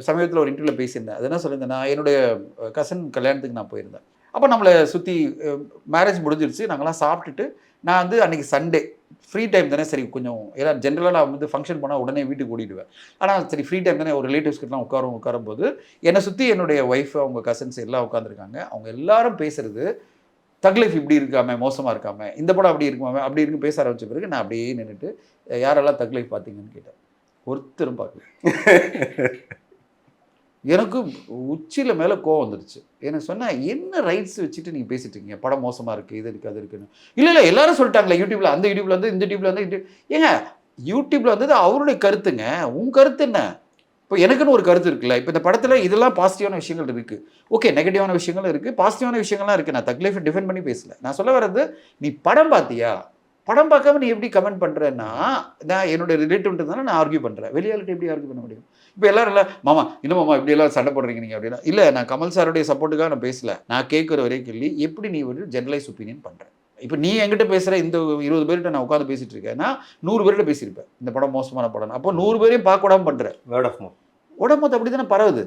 சமீபத்தில் ஒரு இன்டர்வியூவில் பேசியிருந்தேன். அது என்ன சொல்லியிருந்தேன், நான் என்னுடைய கசின் கல்யாணத்துக்கு நான் போயிருந்தேன். அப்போ நம்மளை சுற்றி மேரேஜ் முடிஞ்சிருச்சு. நாங்கள்லாம் சாப்பிட்டுட்டு நான் வந்து அன்றைக்கி சண்டே ஃப்ரீ டைம் தானே, சரி கொஞ்சம் ஏன்னா ஜென்ரலாக நான் வந்து ஃபங்க்ஷன் போனால் உடனே வீட்டுக்கு ஓடிடுவேன். ஆனால் சரி ஃப்ரீ டைம் தானே, ஒரு ரிலேட்டிவ்ஸ்கிட்டலாம் உட்காரும்போது என்னை சுற்றி என்னுடைய ஒய்ஃபு, அவங்க கசின்ஸ் எல்லாம் உட்காந்துருக்காங்க. அவங்க எல்லாரும் பேசுகிறது தக் லைஃப் இப்படி இருக்காம, மோசமாக இருக்காம, இந்த படம் அப்படி இருக்குமாம, அப்படி இருக்கு பேச ஆரம்பிச்ச பிறகு நான் அப்படியே நின்றுட்டு யாரெல்லாம் தக் லைஃப் பார்த்தீங்கன்னு கேட்டேன். ஒருத்தரும் பார்க்கல. எனக்கு உச்சியில் மேலே கோவம் வந்துடுச்சு. எனக்கு சொன்னேன், என்ன ரைட்ஸ் வச்சுட்டு நீங்கள் பேசிட்டு இருக்கீங்க, படம் மோசமாக இருக்குது, இது இருக்குது, அது இருக்குன்னு. இல்லை எல்லாரும் சொல்லிட்டாங்களே, யூடியூப்பில் அந்த யூடியூப்பில் வந்து இந்த யூடியூப்பில் வந்து ஏங்க யூடியூப்பில் வந்தது அவருடைய கருத்துங்க, உன் கருத்து என்ன? இப்போ எனக்குன்னு ஒரு கருத்து இருக்குல்ல. இப்போ இந்த படத்தில் இதெல்லாம் பாசிட்டிவான விஷயங்கள் இருக்குது, ஓகே, நெகட்டிவான விஷயங்களும் இருக்குது, பாசிட்டிவான விஷயங்கள்லாம் இருக்குது. நான் தக் லைஃபை டிஃபெண்ட் பண்ணி பேசல. நான் சொல்ல வர்றது, நீ படம் பார்த்தியா, படம் பார்க்காம நீ எப்படி கமெண்ட் பண்ணுறேன்னா, நான் என்னோட ரிலேட்டிவ்ன்றதுனால நான் ஆர்கியூ பண்ணுறேன். வெளியாளிட்டு எப்படி ஆர்கியூ பண்ண முடியும்? இப்போ எல்லாரும் இல்லை மாமா, இன்னும் மாமா இப்படி எல்லாம் சண்டை போடுறீங்க நீங்கள் அப்படின்னா, இல்லை நான் கமல் சாருடைய சப்போர்ட்டுக்காக நான் பேசல. நான் கேட்குற ஒரே கேள்வி, எப்படி நீ ஒரு ஜெனரலைஸ் ஒப்பீனியன் பண்ணுறேன்? இப்போ நீ என்கிட்ட பேசுகிற இந்த 20 பேர்கிட்ட நான் உட்காந்து பேசிட்டு இருக்கேன்னா 100 பேர்கிட்ட பேசியிருப்பேன் இந்த படம் மோசமான படம். அப்போ 100 பேரையும் பார்க்க விடாமல் பண்ணுறேன். வேர்ட் ஆஃப் மவுத் அப்படி தானே பரவுது.